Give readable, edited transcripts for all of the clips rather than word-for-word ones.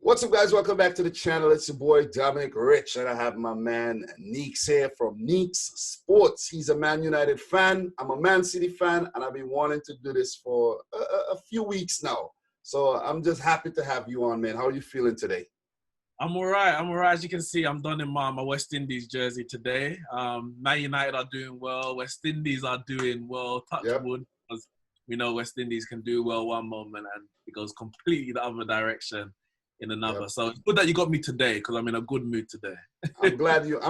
What's up, guys? Welcome back to the channel. It's your boy Dominic Rich, and I have my man Neeks here from Neeks Sports. He's a Man United fan. I'm a Man City fan, and I've been wanting to do this for a few weeks now. So I'm just happy to have you on, man. How are you feeling today? I'm all right. As you can see, I'm donning my West Indies jersey today. Man United are doing well. West Indies are doing well. Touch wood, because we know West Indies can do well one moment and it goes completely the other direction in another. Yep. So it's good that you got me today because I'm in a good mood today. I'm glad you're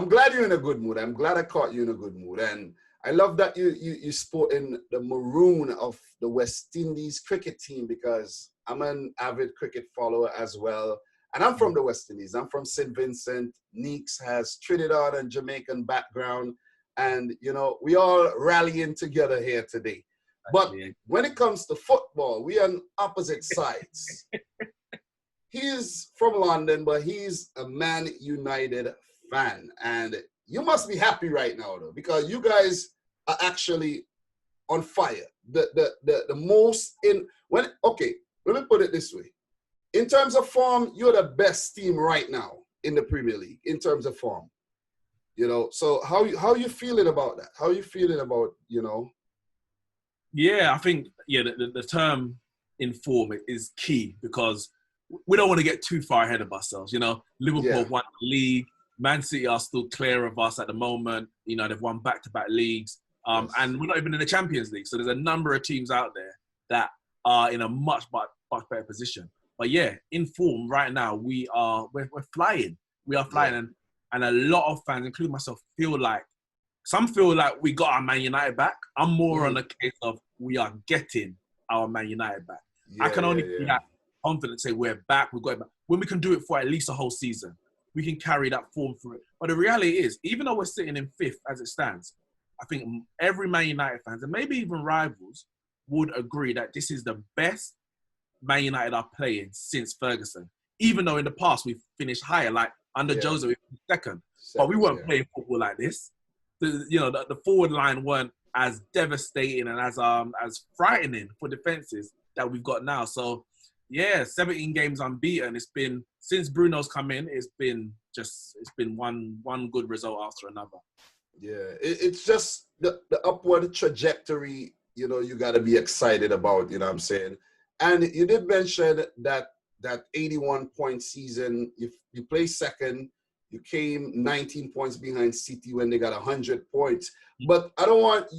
in a good mood. I'm glad I caught you in a good mood. And I love that you sporting the maroon of the West Indies cricket team, because I'm an avid cricket follower as well. And I'm from the West Indies. I'm from St. Vincent. Neeks has Trinidad and Jamaican background. And, you know, we all rallying together here today. But when it comes to football, we are on opposite sides. He's from London, but he's a Man United fan. And you must be happy right now, though, because you guys are actually on fire. The most in when okay, let me put it this way. In terms of form, you're the best team right now in the Premier League in terms of form. You know, so how you feeling about that? How are you feeling about, you know? Yeah, I think the term in form is key, because we don't want to get too far ahead of ourselves. You know, Liverpool won the league. Man City are still clear of us at the moment. You know, they've won back-to-back leagues. And we're not even in the Champions League. So there's a number of teams out there that are in a much better position. But yeah, in form right now, we're flying. We are flying. And a lot of fans, including myself, some feel like we got our Man United back. I'm more on the case of we are getting our Man United back. I can only be that confident, say we're back, we've got it back. When we can do it for at least a whole season, we can carry that form through it. But the reality is, even though we're sitting in fifth as it stands, I think every Man United fans, and maybe even rivals, would agree that this is the best Man United are playing since Ferguson. Even though in the past we've finished higher, like under Jose, we finished second. But we weren't playing football like this. The forward line weren't as devastating and as frightening for defenses that we've got now. So, yeah, 17 games unbeaten. It's been, since Bruno's come in, it's been one good result after another. Yeah, it's just the upward trajectory, you know, you got to be excited about, you know what I'm saying? And you did mention that 81-point season, you play second, you came 19 points behind City when they got 100 points. But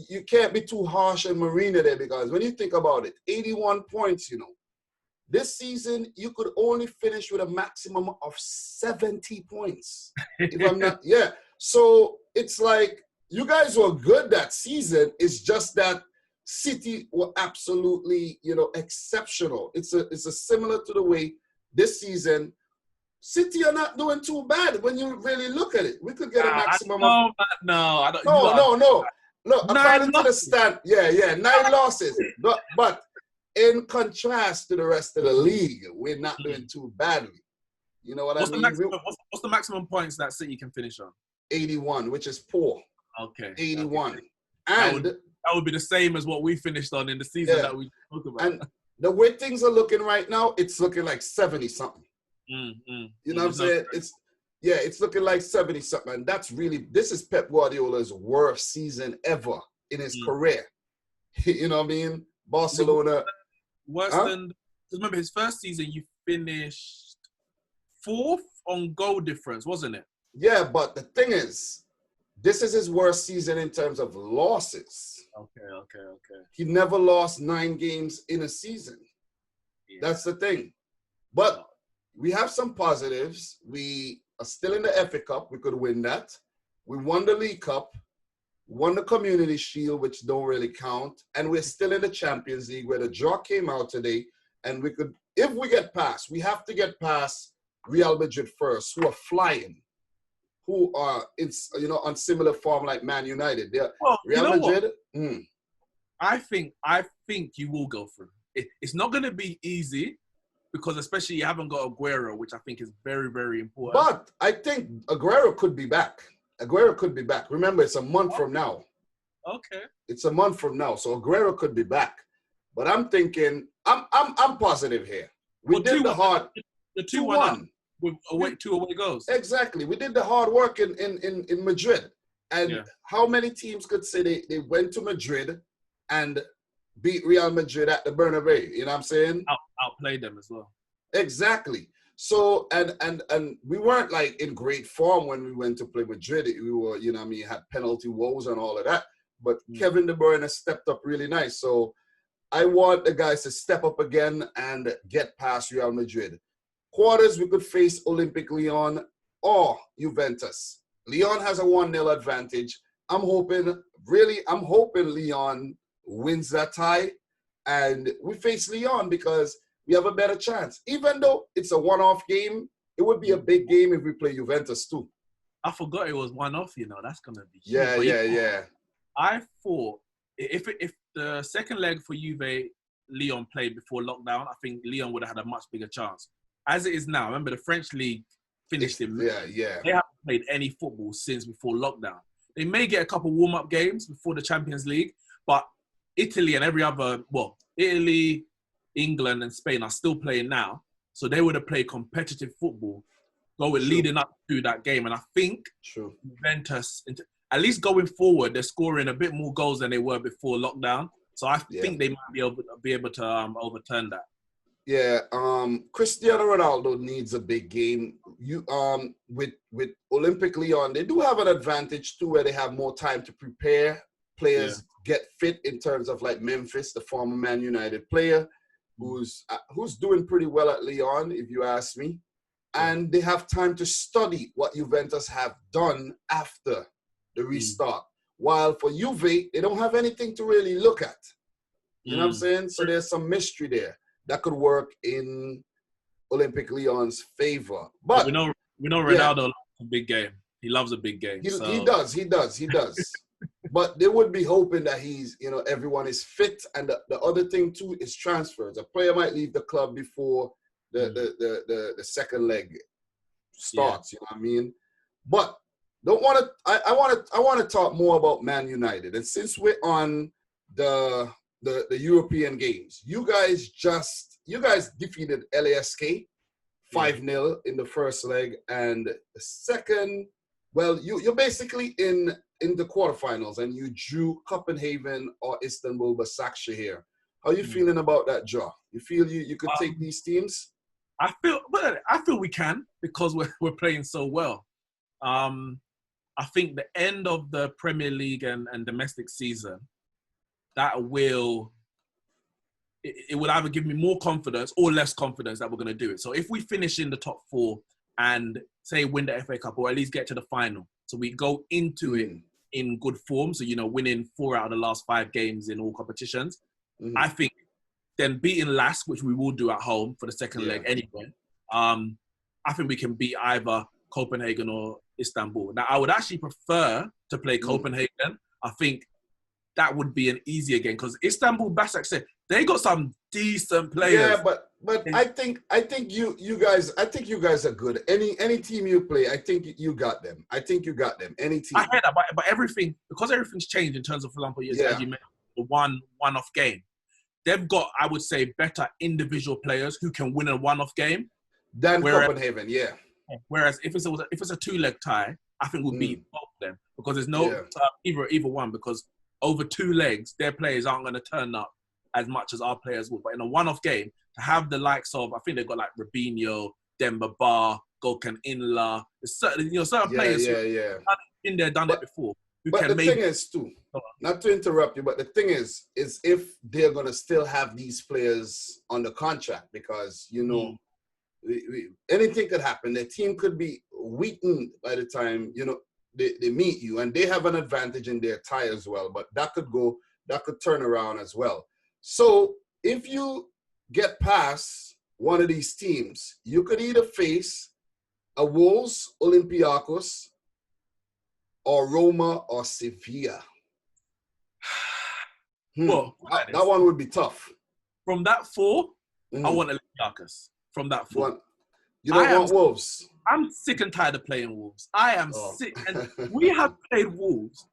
you can't be too harsh on Marina there, because when you think about it, 81 points, you know, this season, you could only finish with a maximum of 70 points. If I'm not, So it's like you guys were good that season. It's just that City were absolutely, you know, exceptional. It's a similar to the way this season, City are not doing too bad when you really look at it. We could get a maximum of... No. Look, according to the stat, 9 losses. But in contrast to the rest of the league, we're not doing too badly. You know what I mean? What's the maximum points that City can finish on? 81, which is poor. Okay. 81. Okay. And that would be the same as what we finished on in the season that we spoke about. And the way things are looking right now, it's looking like 70-something. You know what I'm saying? It's looking like 70-something. And this is Pep Guardiola's worst season ever in his career. You know what I mean? Barcelona. Worse than, remember his first season, you finished 4th on goal difference, wasn't it? Yeah, but the thing is, this is his worst season in terms of losses. Okay. He never lost 9 games in a season. Yeah. That's the thing. But we have some positives. We are still in the FA Cup. We could win that. We won the League Cup, won the Community Shield, which don't really count. And we're still in the Champions League, where the draw came out today. And we could, if we get past, we have to get past Real Madrid first, who are flying, who are on similar form like Man United. They're Real Madrid. I think you will go through. It's not going to be easy, because especially you haven't got Aguero, which I think is very, very important. But I think Aguero could be back. Remember, it's a month from now. Okay. It's a month from now, so Aguero could be back. But I'm thinking, I'm positive here. We did the hard. The 2-1 up 2-1. with two away goals. Exactly. We did the hard work in Madrid. And how many teams could say they went to Madrid and beat Real Madrid at the Bernabeu? You know what I'm saying? Outplayed them as well. Exactly. So, and we weren't like in great form when we went to play Madrid. We were, you know what I mean, had penalty woes and all of that. But Kevin De Bruyne stepped up really nice. So I want the guys to step up again and get past Real Madrid. Quarters, we could face Olympic Lyon or Juventus. Lyon has a 1-0 advantage. I'm hoping Lyon wins that tie. And we face Lyon because we have a better chance. Even though it's a one-off game, it would be a big game if we play Juventus too. I forgot it was one-off, you know. That's going to be huge. Yeah. I thought if the second leg for Juve, Lyon played before lockdown, I think Lyon would have had a much bigger chance. As it is now, remember the French league finished in May. Yeah. They haven't played any football since before lockdown. They may get a couple warm-up games before the Champions League, but Italy and Italy, England and Spain are still playing now. So they would have played competitive football leading up to that game. And I think Juventus, at least going forward, they're scoring a bit more goals than they were before lockdown. So I think they might be able to overturn that. Yeah, Cristiano Ronaldo needs a big game. With Olympic Lyon, they do have an advantage too, where they have more time to prepare. Players get fit in terms of like Memphis, the former Man United player, who's doing pretty well at Lyon, if you ask me. And they have time to study what Juventus have done after the restart. While for Juve, they don't have anything to really look at. You know what I'm saying? So there's some mystery there that could work in Olympic Lyon's favor. But we know Ronaldo loves a big game. He loves a big game. He does. But they would be hoping that everyone is fit. And the other thing too is transfers. A player might leave the club before the second leg starts. You know what I mean? But I want to talk more about Man United. And since we're on the European games, you guys defeated LASK 5-0 in the first leg, and the second, you're basically in the quarterfinals, and you drew Copenhagen or Istanbul Başakşehir. How are you feeling about that draw? You feel you could take these teams? I feel we can, because we're playing so well. I think the end of the Premier League and domestic season, that will either give me more confidence or less confidence that we're going to do it. So if we finish in the top 4 and say win the FA Cup, or at least get to the final, so we go into it in good form, so winning 4 out of the last 5 games in all competitions, I think then beating LASK, which we will do at home for the second leg anyway, I think we can beat either Copenhagen or Istanbul. Now, I would actually prefer to play Copenhagen. I think that would be an easier game, because Istanbul Başakşehir, they got some decent players. Yeah, but I think you guys are good. Any team you play, I think you got them. Any team. I heard that, but everything's changed in terms of, for example, as you mentioned, the one-off game. They've got, I would say, better individual players who can win a one-off game than Copenhagen. Yeah. Whereas if it's a 2-leg tie, I think we'll beat both of them, because there's no either one, because over 2 legs, their players aren't going to turn up as much as our players would. But in a one-off game, to have the likes of, I think they've got like Robinho, Demba Ba, Gökhan Inler, certain players who have been there, done it before. But the thing is, too, not to interrupt you, but the thing is if they're going to still have these players on the contract, because, anything could happen. Their team could be weakened by the time, they meet you, and they have an advantage in their tie as well, but that could turn around as well. So if you get past one of these teams, you could either face a Wolves, Olympiacos, or Roma or Sevilla. Well, that one would be tough. From that 4, I want Olympiacos. From that 4. You don't want Wolves? I'm sick and tired of playing Wolves. I am sick. And we have played Wolves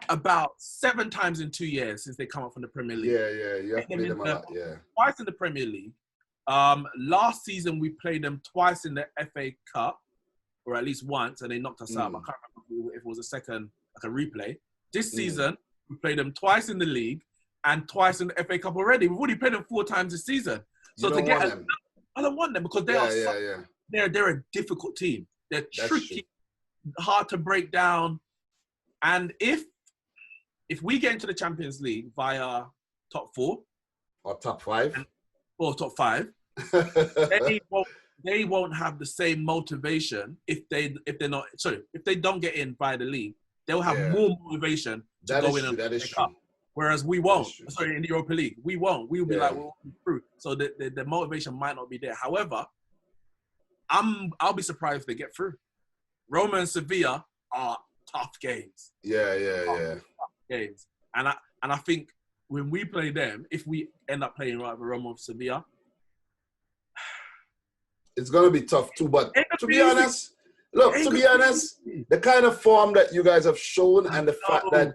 about 7 times in 2 years since they come up from the Premier League. Yeah. You have played them a lot, twice in the Premier League. Last season, we played them twice in the FA Cup, or at least once, and they knocked us out. I can't remember if it was a second, like a replay. This season, we played them twice in the league and twice in the FA Cup already. We've already played them 4 times this season. So to get them, I don't want them because they are they're a difficult team. They're tricky, hard to break down. And if we get into the Champions League via top 4 or top 5 or top 5, they won't have the same motivation if they don't get in via the league. They'll have more motivation to go in and play the cup. Whereas we won't. Sorry, in the Europa League, we won't. We'll be like, we'll be through. So the motivation might not be there. However, I'll be surprised if they get through. Roma and Sevilla are tough games. Tough games. And I think when we play them, if we end up playing right with Roma or Sevilla, it's gonna be tough too. But to be honest, the kind of form that you guys have shown and the fact that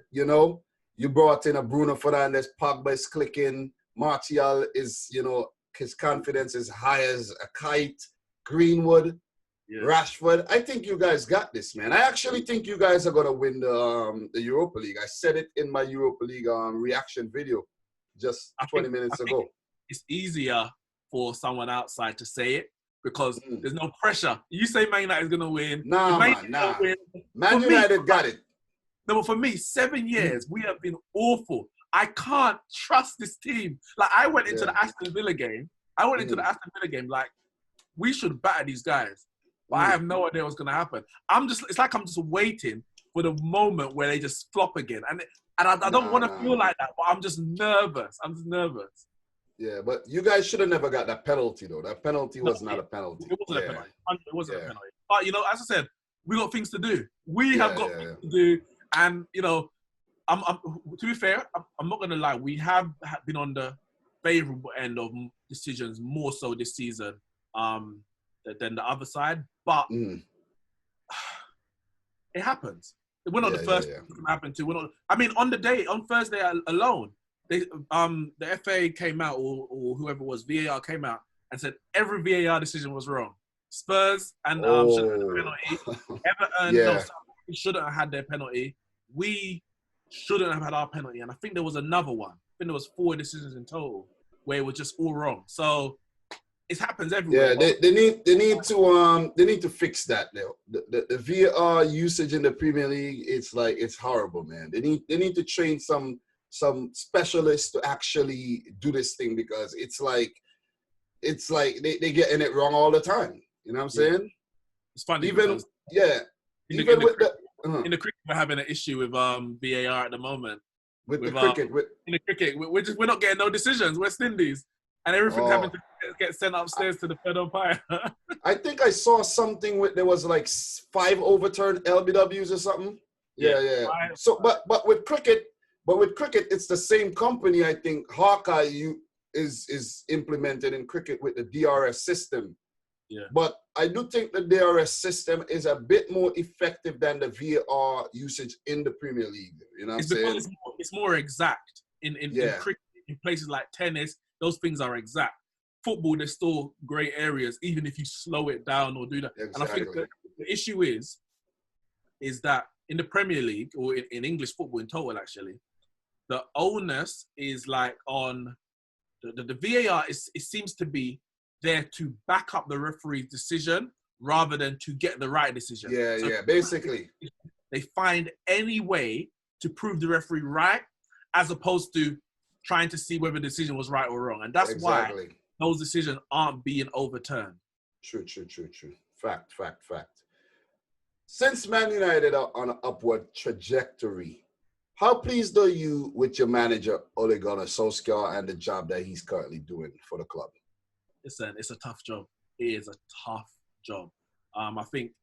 you brought in a Bruno Fernandes, Pogba is clicking, Martial is his confidence is high as a kite, Greenwood, Rashford. I think you guys got this, man. I actually think you guys are gonna win the Europa League. I said it in my Europa League reaction video just 20 minutes ago. It's easier for someone outside to say it because there's no pressure. You say Man United is gonna win. Nah. Man United got it. No, but for me, 7 years, we have been awful. I can't trust this team. Like, I went into the Aston Villa game. Like, we should batter these guys. But I have no idea what's going to happen. It's like I'm just waiting for the moment where they just flop again. And I don't want to feel like that, but I'm just nervous. Yeah, but you guys should have never got that penalty, though. That penalty was not a penalty. It wasn't a penalty. It wasn't a penalty. But, as I said, we got things to do. We have got things to do. And, to be fair, I'm not going to lie. We have been on the favourable end of decisions more so this season than the other side. But it happens. We're not the first thing to happen to. On Thursday alone, the FA came out, or whoever it was, VAR came out and said every VAR decision was wrong. Spurs and should have had a penalty. Everton shouldn't have had their penalty. We shouldn't have had our penalty. And I think there was another one. I think there was 4 decisions in total where it was just all wrong. So it happens everywhere. Yeah, they need to fix that now. The VAR usage in the Premier League, it's horrible, man. They need to train some specialists to actually do this thing because it's like they getting it wrong all the time. You know what I'm saying? It's funny. In the cricket, we're having an issue with VAR at the moment. In the cricket, we're not getting no decisions. West Indies, and everything's having to get sent upstairs to the third umpire. I think I saw something there was like 5 overturned LBWs or something. Yeah. So, but with cricket, it's the same company. I think Hawkeye is implemented in cricket with the DRS system. Yeah. But I do think the DRS system is a bit more effective than the VAR usage in the Premier League. You know what I'm saying? It's more exact in cricket, in places like tennis. Those things are exact. Football, there's still grey areas, even if you slow it down or do that. Exactly. And I think the issue is that in the Premier League, or in English football in total, actually, the onus is like on the VAR. It seems to be there to back up the referee's decision rather than to get the right decision. Basically. They find any way to prove the referee right as opposed to trying to see whether the decision was right or wrong. And that's why those decisions aren't being overturned. True. Fact. Since Man United are on an upward trajectory, how pleased are you with your manager, Ole Gunnar Solskjaer, and the job that he's currently doing for the club? Listen, it's a tough job. It is a tough job. I think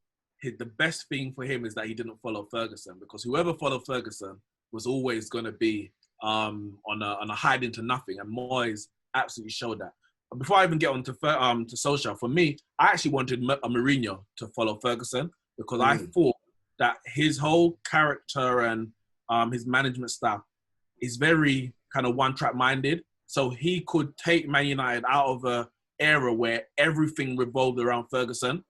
the best thing for him is that he didn't follow Ferguson, because whoever followed Ferguson was always going to be on a hide into nothing, and Moyes absolutely showed that. Before I even get on to Solskjaer, for me, I actually wanted a Mourinho to follow Ferguson because I thought that his whole character and his management staff is very kind of one-track minded. So he could take Man United out of a era where everything revolved around Ferguson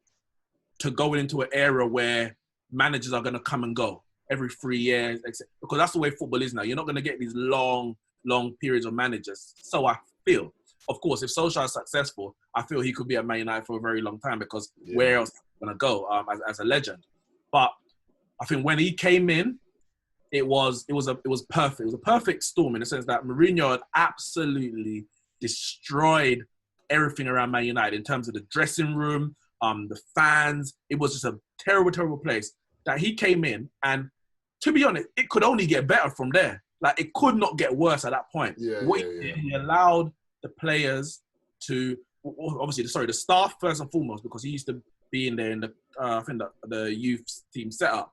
to going into an era where managers are going to come and go every 3 years, because that's the way football is now. You're not going to get these long periods of managers. So I feel, of course, if Solskjaer is successful, I feel he could be at Man United for a very long time, because where else is he going to go as a legend? But I think when he came in, it was perfect. It was a perfect storm in the sense that Mourinho had absolutely destroyed everything around Man United in terms of the dressing room, the fans. It was just a terrible, terrible place that he came in. And to be honest, it could only get better from there. Like, it could not get worse at that point. He allowed the players to, obviously, the staff first and foremost, because he used to be in there in the, I think the youth team setup,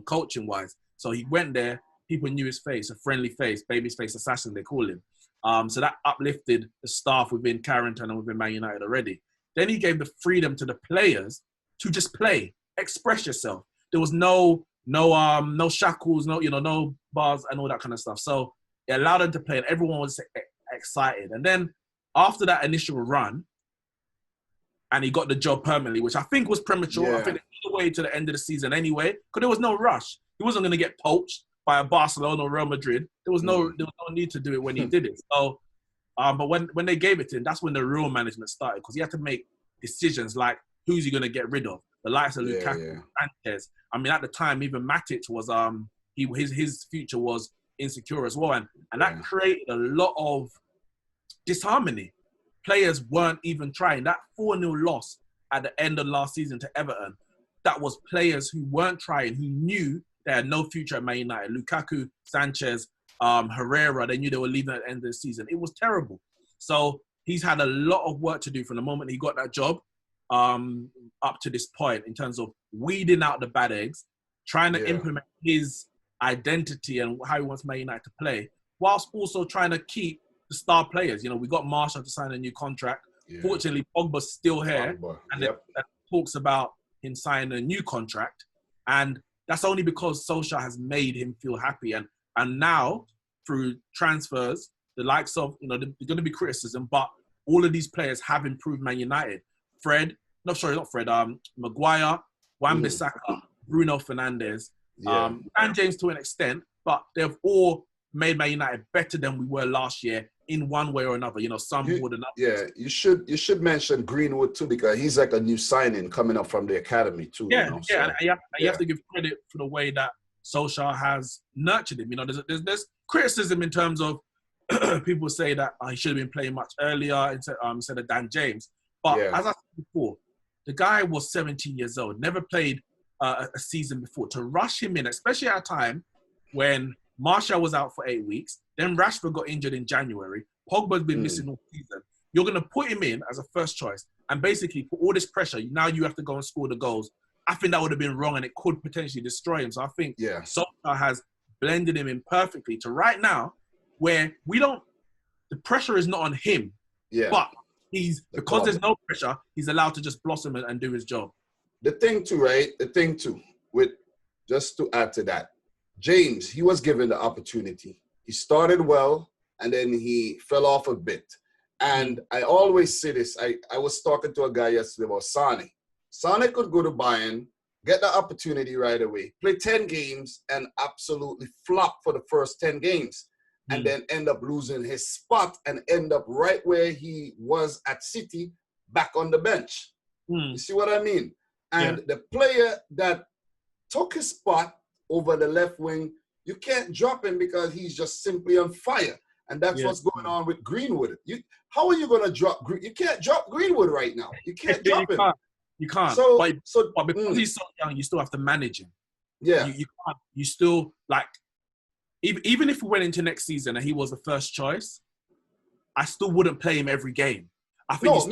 coaching-wise. So he went there, people knew his face, a friendly face, baby's face assassin, they call him. So that uplifted the staff within Carrington and within Man United already. Then he gave the freedom to the players to just play, express yourself. There was no shackles, no bars and all that kind of stuff. So it allowed them to play, and everyone was excited. And then after that initial run, and he got the job permanently, which I think was premature. I think it was the way to the end of the season anyway, because there was no rush. He wasn't going to get poached by a Barcelona or Real Madrid. There was no need to do it when he did it. So, but when they gave it to him, that's when the real management started, because he had to make decisions like, who's he going to get rid of? The likes of Lukaku, Sanchez. I mean, at the time, even Matic was his future was insecure as well, and that created a lot of disharmony. Players weren't even trying. That 4-0 loss at the end of last season to Everton, that was players who weren't trying, who knew they had no future at Man United. Lukaku, Sanchez, Herrera, they knew they were leaving at the end of the season. It was terrible. So he's had a lot of work to do from the moment he got that job up to this point, in terms of weeding out the bad eggs, trying to implement his identity and how he wants Man United to play, whilst also trying to keep the star players. You know, we got Martial to sign a new contract. Fortunately, Pogba's still here, and it talks about him signing a new contract. And that's only because Solskjaer has made him feel happy. And now, through transfers, the likes of, there's going to be criticism, but all of these players have improved Man United. Maguire, Wan-Bissaka, Bruno Fernandes, and James to an extent, but they've all made Man United better than we were last year in one way or another. Some more than others. Yeah, you should mention Greenwood too, because he's like a new signing coming up from the academy too. And you have to give credit for the way that Solskjaer has nurtured him. There's criticism in terms of people say that he should have been playing much earlier instead of Dan James. But as I said before, the guy was 17 years old, never played a season before. To rush him in, especially at a time when Martial was out for 8 weeks, then Rashford got injured in January, Pogba's been missing all season. You're going to put him in as a first choice and basically put all this pressure. Now you have to go and score the goals. I think that would have been wrong, and it could potentially destroy him. So I think Solskjaer has blended him in perfectly to right now, where the pressure is not on him, but because there's no pressure, he's allowed to just blossom and do his job. The thing too, with just to add to that, James, he was given the opportunity. He started well, and then he fell off a bit. And I always say this. I was talking to a guy yesterday about Sane. Sane could go to Bayern, get the opportunity right away, play 10 games, and absolutely flop for the first 10 games, and then end up losing his spot and end up right where he was at City, back on the bench. You see what I mean? And the player that took his spot over the left wing, you can't drop him because he's just simply on fire. And that's what's going on with Greenwood. How are you going to drop? You can't drop Greenwood right now. You can't drop him. You can't. But because he's so young, you still have to manage him. Yeah. You can't. You still, even if we went into next season and he was the first choice, I still wouldn't play him every game. I think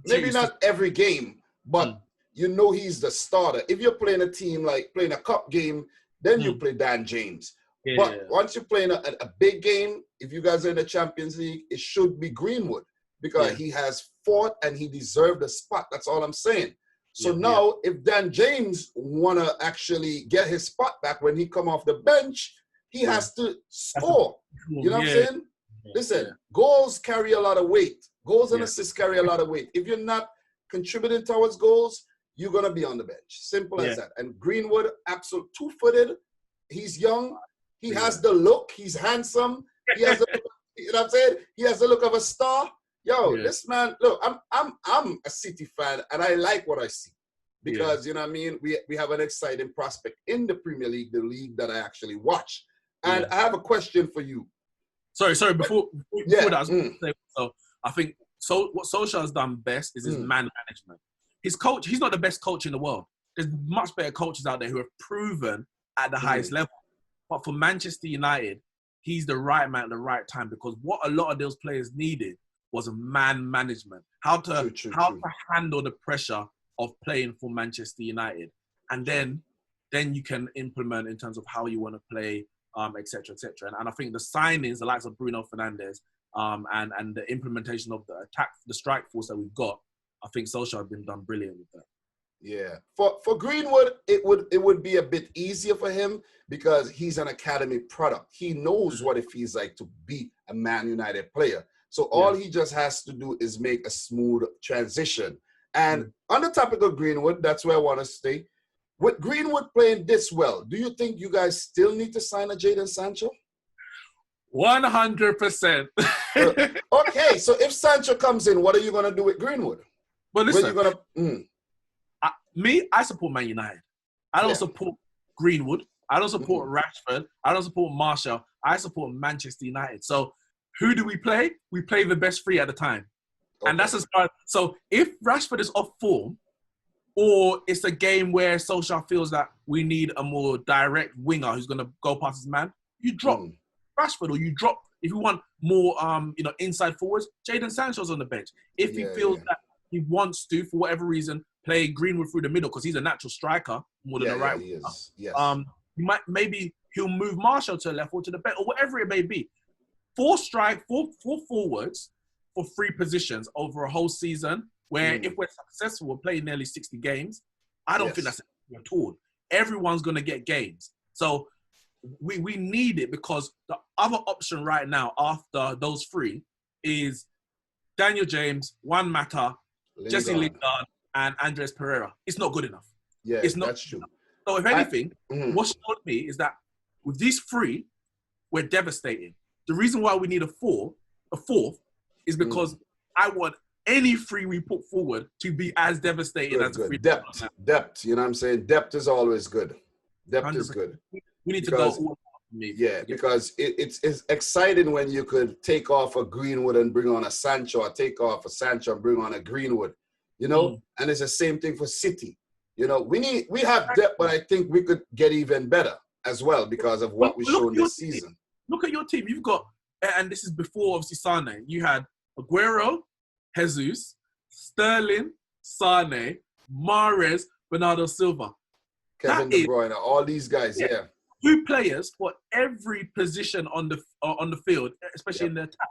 maybe not every game, but he's the starter. If you're playing a team playing a cup game, then you play Dan James. But once you're playing a big game, if you guys are in the Champions League, it should be Greenwood, because he has fought and he deserved a spot. That's all I'm saying. So now, if Dan James want to actually get his spot back when he come off the bench, he has to score. You know what I'm saying? Listen, goals carry a lot of weight. Goals and assists carry a lot of weight. If you're not contributing towards goals, you're going to be on the bench. Simple as that. And Greenwood, absolute two-footed. He's young. He has the look. He's handsome. He has the, you know what I'm saying? He has the look of a star. Yo, this man, look, I'm a City fan, and I like what I see. Because, you know what I mean, we have an exciting prospect in the Premier League, the league that I actually watch. And I have a question for you. Sorry, before that, I was going to say, so I think what Solskjaer has done best is his man management. His coach, he's not the best coach in the world. There's much better coaches out there who have proven at the highest level. But for Manchester United, he's the right man at the right time, because what a lot of those players needed was man management. How to handle the pressure of playing for Manchester United. And then you can implement in terms of how you want to play, et cetera, et cetera. And I think the signings, the likes of Bruno Fernandes, and the implementation of the attack, the strike force that we've got, I think Solskjaer has been done brilliant with that. Yeah. For Greenwood, it would be a bit easier for him because he's an academy product. He knows what it feels like to be a Man United player. So all he just has to do is make a smooth transition. And on the topic of Greenwood, that's where I want to stay. With Greenwood playing this well, do you think you guys still need to sign a Jadon Sancho? 100%. Okay, so if Sancho comes in, what are you going to do with Greenwood? Well, listen, I support Man United. I don't support Greenwood. I don't support Rashford. I don't support Martial. I support Manchester United. So who do we play? We play the best three at the time. Okay. And that's as far. So if Rashford is off form, or it's a game where Solskjaer feels that we need a more direct winger who's going to go past his man, you drop Rashford, or you drop, if you want more inside forwards, Jadon Sancho's on the bench. If he feels that he wants to, for whatever reason, play Greenwood through the middle because he's a natural striker more than a right winger. Maybe he'll move Martial to the left or to the bench or whatever it may be. Four forwards for 3 positions over a whole season, where if we're successful, we're playing nearly 60 games. I don't think that's at all. Everyone's going to get games. So we need it, because the other option right now after those 3 is Daniel James, Juan Mata, Jesse Lingard, and Andres Pereira. It's not good enough. Yeah, it's not. That's true. So if anything, what showed me is that with these 3, we're devastating. The reason why we need a fourth, is because I want any 3 we put forward to be as devastating as the 3. Depth. You know what I'm saying? Depth is always good. Depth 100%. Is good. We need to go all me. Yeah, because it's exciting when you could take off a Greenwood and bring on a Sancho, or take off a Sancho and bring on a Greenwood. You know, and it's the same thing for City. You know, we have depth, but I think we could get even better as well because of what we've shown this season. Look at your team. You've got, and this is before obviously Sane. You had Aguero, Jesus, Sterling, Sane, Mahrez, Bernardo Silva, Kevin De Bruyne, all these guys. 2 players for every position on the field, especially in the attack.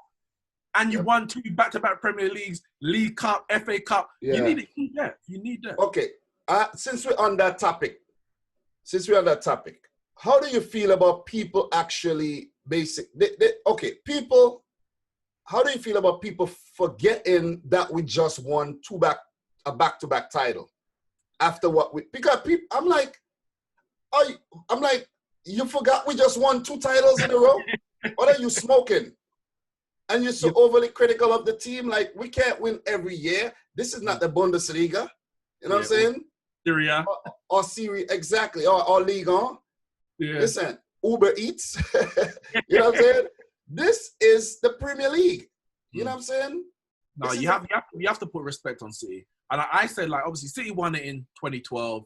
And you won 2 back-to-back Premier Leagues, League Cup, FA Cup. You need that. You need that. Okay. Since we're on that topic, how do you feel about people actually how do you feel about people forgetting that we just won a back-to-back title after what because people, I'm like, you forgot we just won 2 titles in a row? What are you smoking? And you're so overly critical of the team. Like, we can't win every year. This is not the Bundesliga. You know what I'm saying? Syria. Or Syria, exactly. Or Ligue 1. Yeah. Listen, Uber Eats. You know what I'm saying? This is the Premier League. You know what I'm saying? No, you have to put respect on City. And I said, like, obviously, City won it in 2012,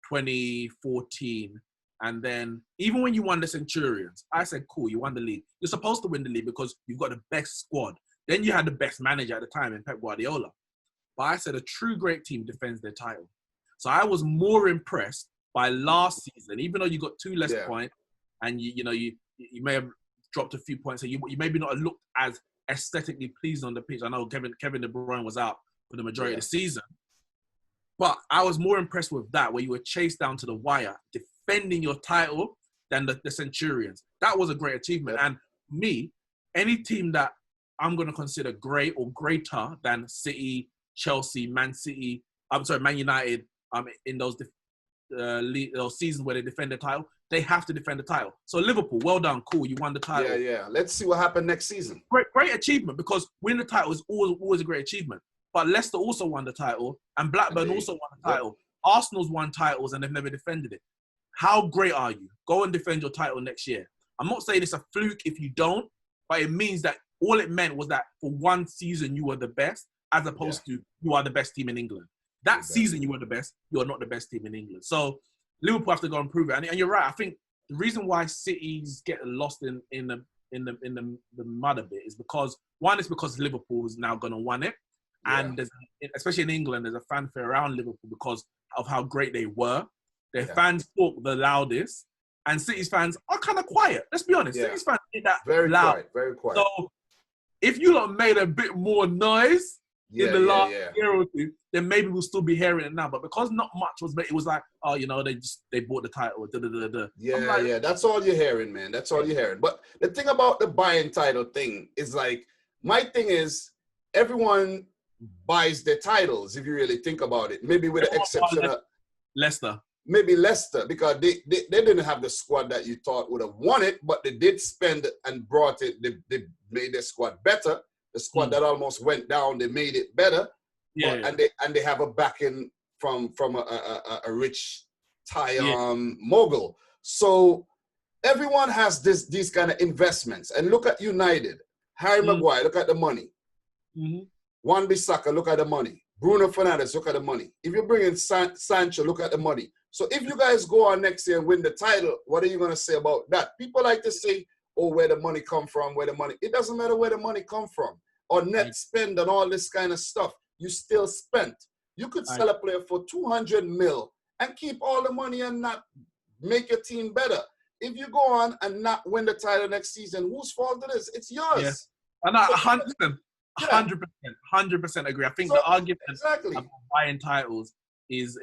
2014. And then even when you won the Centurions, I said, cool, you won the league. You're supposed to win the league because you've got the best squad. Then you had the best manager at the time in Pep Guardiola. But I said a true great team defends their title. So I was more impressed by last season, even though you got 2 less points and you may have dropped a few points. So you maybe not looked as aesthetically pleased on the pitch. I know Kevin De Bruyne was out for the majority of the season. But I was more impressed with that, where you were chased down to the wire, defending your title, than the Centurions. That was a great achievement. And me, any team that I'm going to consider great or greater than City, Chelsea, Man United, in those seasons where they defend the title. They have to defend the title. So Liverpool, well done, cool, you won the title. Yeah. Let's see what happened next season. Great achievement, because winning the title is always a great achievement. But Leicester also won the title, and Blackburn also won the title. Arsenal's won titles and they've never defended it. How great are you? Go and defend your title next year. I'm not saying it's a fluke if you don't, but it means that all it meant was that for one season you were the best, as opposed to you are the best team in England. That season you were the best, you're not the best team in England. So Liverpool have to go and prove it. And you're right. I think the reason why City's get lost in the mud a bit is because, one, is because Liverpool is now going to win it. And especially in England, there's a fanfare around Liverpool because of how great they were. Their fans talk the loudest, and City's fans are kind of quiet. Let's be honest. City's fans ain't that very loud. Quiet, very quiet. So if you lot made a bit more noise in the last year or two, then maybe we'll still be hearing it now. But because not much was made, it was like, oh, they bought the title. Yeah. That's all you're hearing, man. That's all you're hearing. But the thing about the buying title thing is, like, my thing is, everyone buys their titles, if you really think about it. Maybe with the exception of Leicester. Maybe Leicester, because they didn't have the squad that you thought would have won it, but they did spend and brought it. They made their squad better. The squad that almost went down, they made it better. And they have a backing from a rich Thai mogul. So everyone has these kind of investments. And look at United. Harry Maguire, look at the money. Wan-Bissaka, look at the money. Bruno Fernandes, look at the money. If you bring in Sancho, look at the money. So if you guys go on next year and win the title, what are you going to say about that? People like to say, oh, where the money come from, where the money. It doesn't matter where the money come from. Or net spend and all this kind of stuff. You still spent. You could sell a player for 200 mil and keep all the money and not make your team better. If you go on and not win the title next season, whose fault it is? It's yours. Yeah. And 100% agree. I think the argument about buying titles is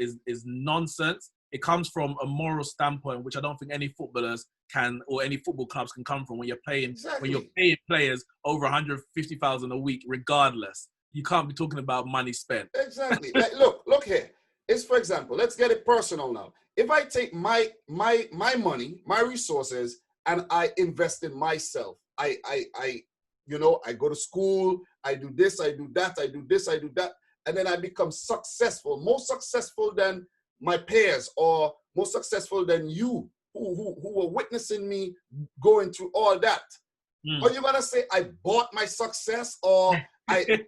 nonsense. It comes from a moral standpoint, which I don't think any footballers can, or any football clubs can come from when you're paying players over 150,000 a week, regardless. You can't be talking about money spent. Exactly. Like, look here. It's, for example, let's get it personal now. If I take my money, my resources, and I invest in myself, I go to school, I do this, I do that, I do this, I do that, and then I become successful, more successful than my peers, or more successful than you, who were witnessing me going through all that. Are you gonna say I bought my success, or I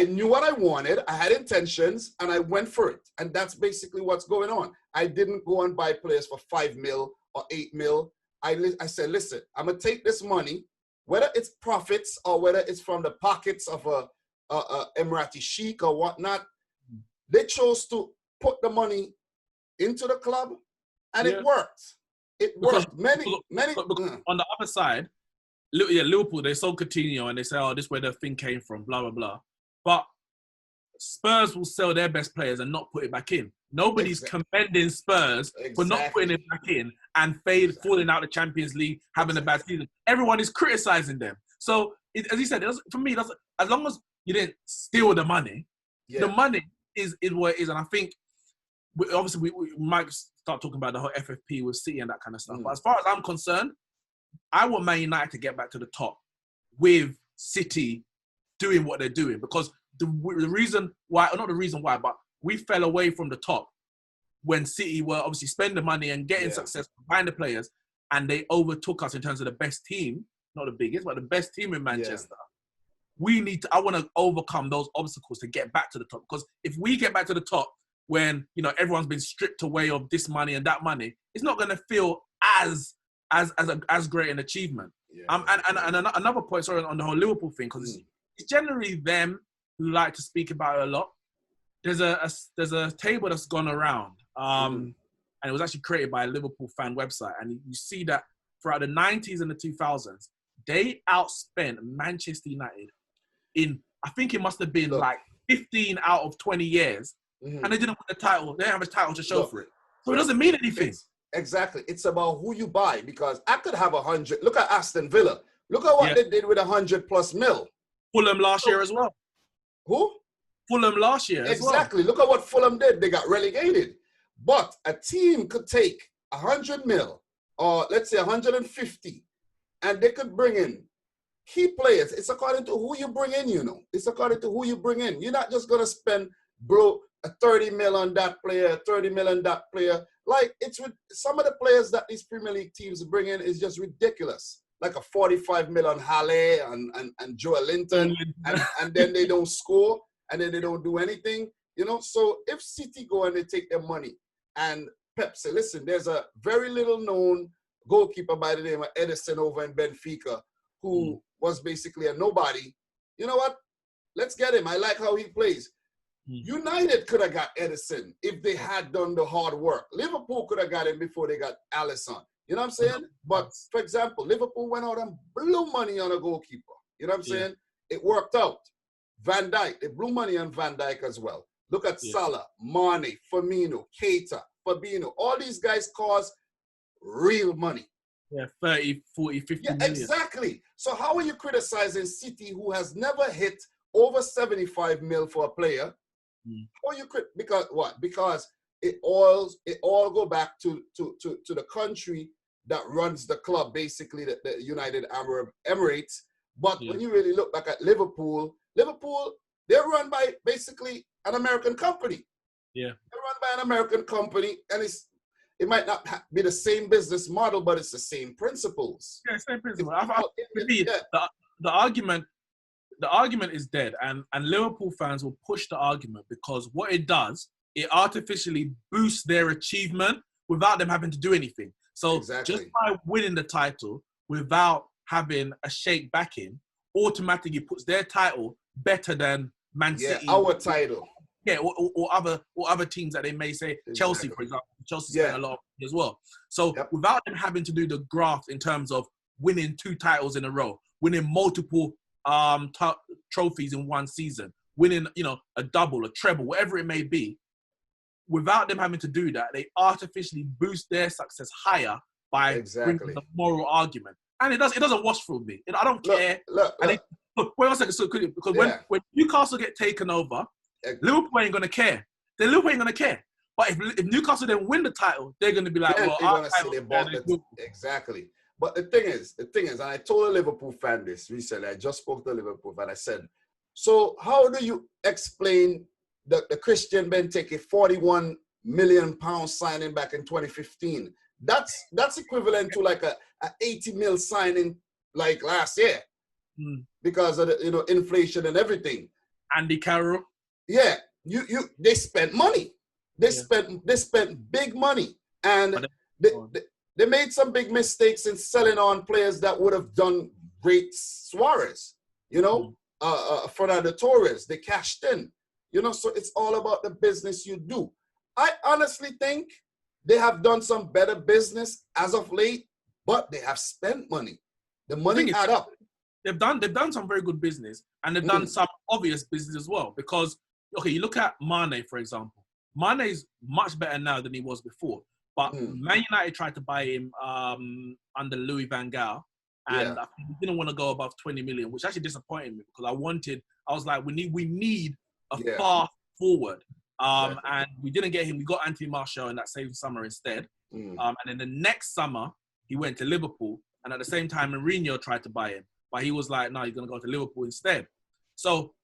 knew what I wanted, I had intentions, and I went for it, and that's basically what's going on. I didn't go and buy players for 5 mil or 8 mil. I said, listen, I'm gonna take this money, whether it's profits or whether it's from the pockets of a Emirati sheikh or whatnot. They chose to put the money into the club, and it worked. It worked. Many. On the other side, Liverpool, they sold Coutinho and they say, oh, this is where the thing came from, blah, blah, blah. But Spurs will sell their best players and not put it back in. Nobody's commending Spurs for not putting it back in and falling out the Champions League, having a bad season. Everyone is criticizing them. So, as you said, for me, as long as you didn't steal the money, the money is what it is. And I think, obviously, we might start talking about the whole FFP with City and that kind of stuff. But as far as I'm concerned, I want Man United to get back to the top with City doing what they're doing. Because the reason why, not the reason why, but we fell away from the top when City were obviously spending money and getting success, buying the players, and they overtook us in terms of the best team, not the biggest, but the best team in Manchester. I want to overcome those obstacles to get back to the top. Because if we get back to the top when, everyone's been stripped away of this money and that money, it's not going to feel as great an achievement. And another point, sorry, on the whole Liverpool thing, because it's generally them who like to speak about it a lot. There's a table that's gone around, and it was actually created by a Liverpool fan website, and you see that throughout the 90s and the 2000s, they outspent Manchester United in, I think it must have been like 15 out of 20 years, and they didn't win the title. They didn't have a title to show for it. So it doesn't mean anything. Exactly. It's about who you buy, because I could have 100. Look at Aston Villa. Look at what they did with 100+ mil. Fulham last year as well. Who? Fulham last year as well. Exactly. Look at what Fulham did. They got relegated. But a team could take 100 mil, or let's say 150, and they could bring in key players. It's according to who you bring in, you know. It's according to who you bring in. You're not just going to blow a 30 mil on that player, 30 mil on that player. Like, it's with some of the players that these Premier League teams bring in is just ridiculous. Like a 45 mil on Halle and Joe Linton, and then they don't score, and then they don't do anything, you know. So if City go and they take their money, and Pep say, listen, there's a very little known goalkeeper by the name of Edison over in Benfica who was basically a nobody. You know what? Let's get him. I like how he plays. United could have got Edison if they had done the hard work. Liverpool could have got him before they got Alisson. You know what I'm saying? But, for example, Liverpool went out and blew money on a goalkeeper. You know what I'm saying? It worked out. Van Dijk, they blew money on Van Dijk as well. Look at Salah, Mane, Firmino, Keita, Fabinho. All these guys cost real money. Yeah, 30, 40, 50 million. Exactly. So how are you criticizing City, who has never hit over 75 mil for a player? How are you because what? Because it all go back to the country that runs the club, basically the United Arab Emirates. But when you really look back at Liverpool, they're run by basically an American company. Yeah, they're run by an American company, and it might not be the same business model, but it's the same principles. Yeah, same principle. The argument is dead, and Liverpool fans will push the argument because what it does, it artificially boosts their achievement without them having to do anything. So just by winning the title without having a shake backing, automatically puts their title better than Man City. Yeah, our title. Yeah, or other teams that they may say, Chelsea, for example. Chelsea spent a lot of money as well. So without them having to do the graft in terms of winning 2 titles in a row, winning multiple trophies in one season, winning, a double, a treble, whatever it may be, without them having to do that, they artificially boost their success higher by bringing the moral argument. And it doesn't wash through me. I don't care. Wait one second. So because when Newcastle get taken over, Liverpool ain't gonna care. Liverpool ain't gonna care. But if Newcastle then win the title, they're gonna be like, Exactly. But the thing is, and I told a Liverpool fan this recently. I just spoke to a Liverpool fan. I said, so how do you explain the Christian Benteke £41 million signing back in 2015? That's equivalent to like a 80 mil signing like last year because of the inflation and everything. Andy Carroll. Yeah, they spent money. They spent big money, and they made some big mistakes in selling on players that would have done great. Suarez, Fernando Torres. They cashed in, So it's all about the business you do. I honestly think they have done some better business as of late, but they have spent money. The money add up. They've done some very good business, and they've done some obvious business as well. Because you look at Mane, for example. Mane is much better now than he was before. But Man United tried to buy him under Louis van Gaal, and I think he didn't want to go above 20 million, which actually disappointed me because I was like, we need a far forward. And we didn't get him. We got Anthony Martial in that same summer instead. And then the next summer, he went to Liverpool. And at the same time, Mourinho tried to buy him. But he was like, no, he's going to go to Liverpool instead. So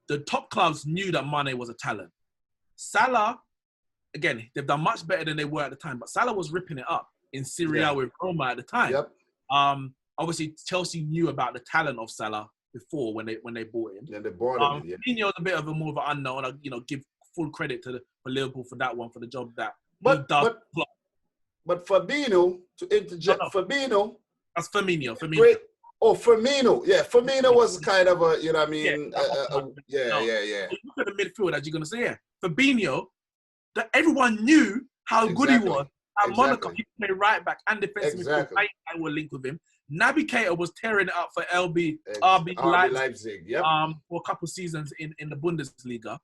the top clubs knew that Mane was a talent. Salah, again, they've done much better than they were at the time. But Salah was ripping it up in Serie A with Roma at the time. Obviously, Chelsea knew about the talent of Salah before when they bought him. Yeah, they bought him. Firmino's a bit of a more of an unknown. I give full credit for Liverpool for that one, for the job that he does. But Fabinho, to interject, Fabinho. That's Firmino. Great. Oh, Firmino. Yeah, Firmino was kind of a, you know what I mean? Yeah. Look at the midfield, as you're going to say, Fabinho, that everyone knew how good he was. At Monaco, he played right back and defensive midfield. I will link with him. Naby Keita was tearing it up for RB Leipzig. For a couple of seasons in the Bundesliga.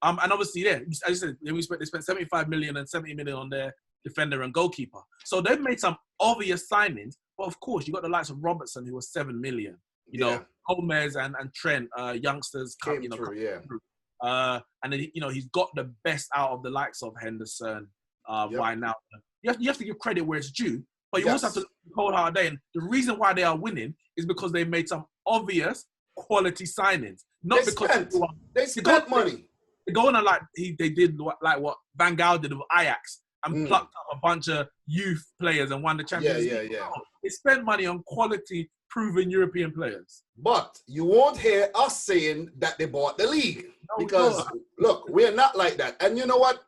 And obviously, as I said, they spent 75 million and 70 million on their defender and goalkeeper. So they've made some obvious signings, But of course, you got the likes of Robertson, who was 7 million. You know, Yeah. Gomez and Trent, youngsters Came through, yeah. And then, he's got the best out of the likes of Henderson, right now. You have to give credit where it's due, but you also have to look at the cold hard day. And the reason why they are winning is because they made some obvious quality signings. Not because they spent money. They're going on like they did like what Van Gaal did with Ajax and plucked up a bunch of youth players and won the Champions League. Yeah. They spent money on quality, proven European players. But you won't hear us saying that they bought the league. Because, look, we're not like that. And you know what?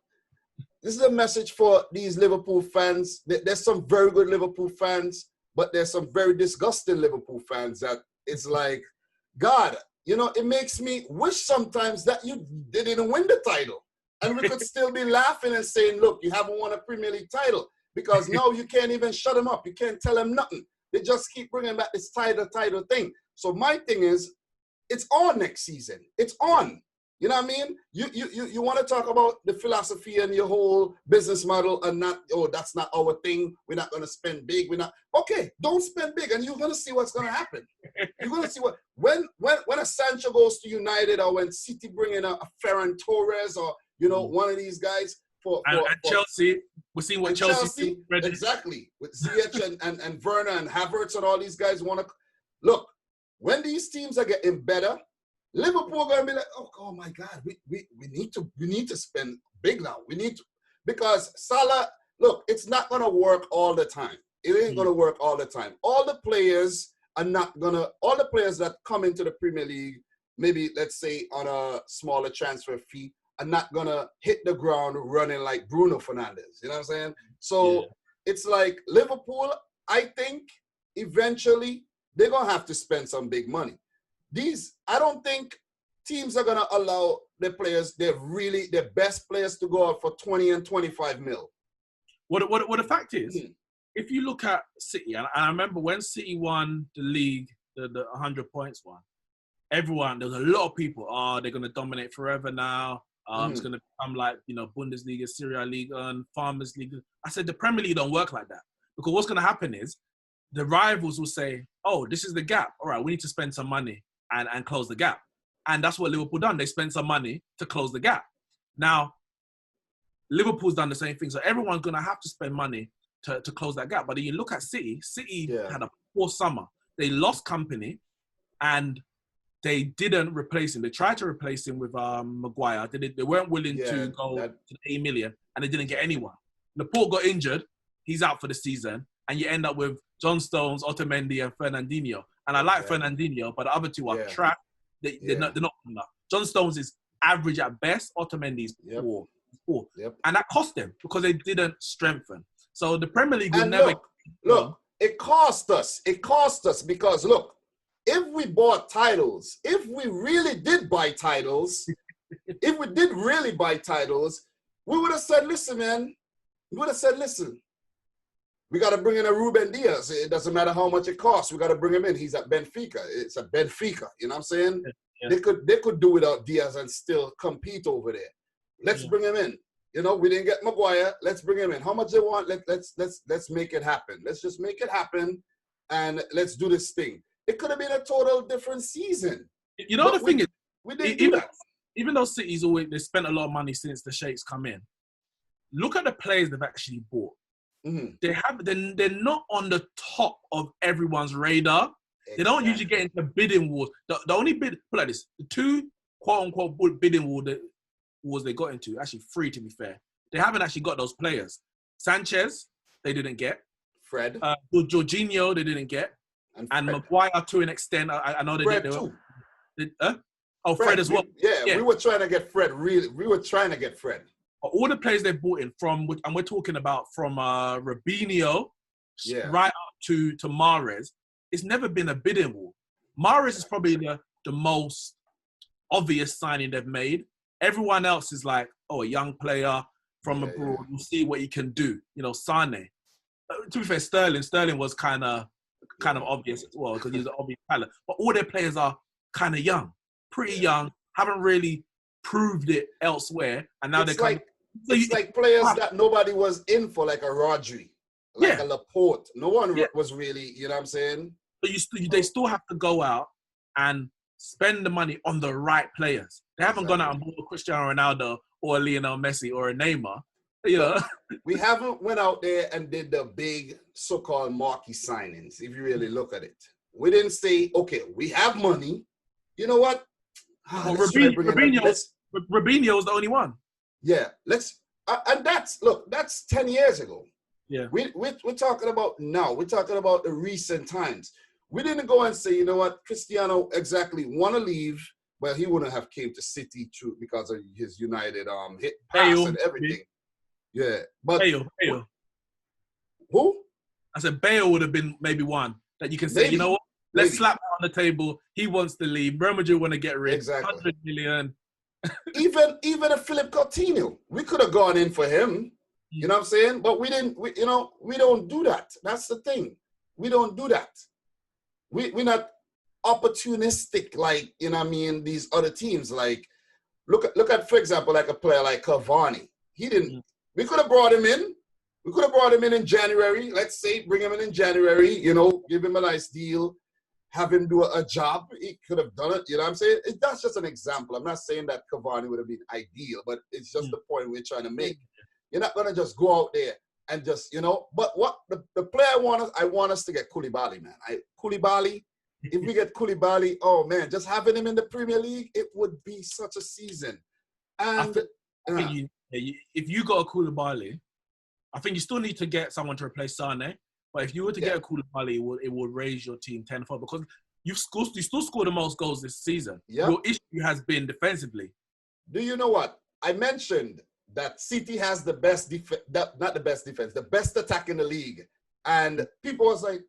This is a message for these Liverpool fans. There's some very good Liverpool fans, but there's some very disgusting Liverpool fans that it's like, God, it makes me wish sometimes that they didn't win the title. And we could still be laughing and saying, look, you haven't won a Premier League title. Because now you can't even shut them up. You can't tell them nothing. They just keep bringing back this title thing. So my thing is, it's on next season. It's on. You know what I mean? You want to talk about the philosophy and your whole business model and not, that's not our thing. We're not going to spend big. Okay, don't spend big and you're going to see what's going to happen. You're going to see when a Sancho goes to United or when City bring in a Ferran Torres or, one of these guys. For Chelsea, we're seeing what Chelsea exactly, with Ziyech and Werner and Havertz and all these guys want to. Look, when these teams are getting better, Liverpool going to be like, oh my God, we need to spend big now. We need to, because Salah, look, it's not going to work all the time. It ain't going to work all the time. All the players that come into the Premier League, maybe let's say on a smaller transfer fee, are not going to hit the ground running like Bruno Fernandes. You know what I'm saying? So it's like Liverpool, I think eventually they're going to have to spend some big money. I don't think teams are going to allow their players, their best players to go out for 20 and 25 mil. What the fact is, if you look at City, and I remember when City won the league, the 100 points one, there was a lot of people, they're going to dominate forever now. It's going to become like, Bundesliga, Serie League, and Farmers League. I said the Premier League don't work like that. Because what's going to happen is the rivals will say, this is the gap. All right, we need to spend some money and close the gap. And that's what Liverpool done. They spent some money to close the gap. Now, Liverpool's done the same thing. So everyone's going to have to spend money to close that gap. But then you look at City had a poor summer. They lost company and they didn't replace him. They tried to replace him with Maguire. They weren't willing to go to 8 million, and they didn't get anyone. Laporte got injured. He's out for the season. And you end up with John Stones, Otamendi, and Fernandinho. And I like Fernandinho, but the other two are trash. They're not enough. John Stones is average at best. Otamendi is poor. Yep. And that cost them because they didn't strengthen. So the Premier League will never... Look, it cost us. It cost us because, look, if we bought titles, if we really did buy titles, we would have said, listen, man, we got to bring in a Ruben Diaz. It doesn't matter how much it costs. We got to bring him in. He's at Benfica. It's at Benfica. You know what I'm saying? Yeah. They could do without Diaz and still compete over there. Let's bring him in. We didn't get Maguire. Let's bring him in. How much they want? Let's make it happen. Let's just make it happen, and let's do this thing. It could have been a total different season. The thing is, we didn't do that. Even though City's they spent a lot of money since the Sheikhs come in. Look at the players they've actually bought. Mm-hmm. They're not on the top of everyone's radar. Exactly. They don't usually get into bidding wars. The only put like this, the two quote unquote bidding wars they got into, actually 3 to be fair. They haven't actually got those players. Sanchez, they didn't get. Fred. Jorginho, they didn't get. And Maguire to an extent. I know they Fred did. Too. Fred as well. We were trying to get Fred. Really, we were trying to get Fred. All the players they brought in and we're talking about from Robinho right up to Mahrez, it's never been a bidding war. Mahrez is probably the most obvious signing they've made. Everyone else is like, a young player from abroad. We'll see what he can do. Sane. To be fair, Sterling was kind of obvious as well because he's an obvious talent. But all their players are kind of young, pretty young, haven't really proved it elsewhere, and now they're like players that nobody was in for, like a Rodri. like Yeah. a Laporte. No one Yeah. was really, you know what I'm saying? But they still have to go out and spend the money on the right players. They haven't gone out and bought a Cristiano Ronaldo or a Lionel Messi or a Neymar. You know? We haven't went out there and did the big so-called marquee signings, if you really look at it. We didn't say, okay, we have money. You know what? Well, Robinho was the only one. Yeah, and that's 10 years ago. Yeah. We're talking about now. We're talking about the recent times. We didn't go and say, you know what, Cristiano exactly want to leave. Well, he wouldn't have came to City because of his United hit pass and everything. Yeah, but Bale. Who? I said Bale would have been maybe one that you can say, you know what? Let's slap that on the table. He wants to leave. Real Madrid want to get rid. Exactly. 100 million. even a Philip Coutinho, we could have gone in for him. You know what I'm saying? But we didn't. We don't do that. That's the thing. We don't do that. We're not opportunistic like, you know what I mean, these other teams. Like, look at, for example, like a player like Cavani. He didn't. We could have brought him in. We could have brought him in January. Let's say, bring him in January, give him a nice deal, have him do a job. He could have done it, you know what I'm saying? That's just an example. I'm not saying that Cavani would have been ideal, but it's just the point we're trying to make. You're not going to just go out there and just, but what the player I want us to get Koulibaly, man. Koulibaly, if we get Koulibaly, oh, man, just having him in the Premier League, it would be such a season. And I think if you got a Koulibaly, I think you still need to get someone to replace Sane. But if you were to get a Koulibaly, it would raise your team tenfold because you still scored the most goals this season. Yep. Your issue has been defensively. Do you know what? I mentioned that City has the best defense, not the best defense, the best attack in the league. And people was like,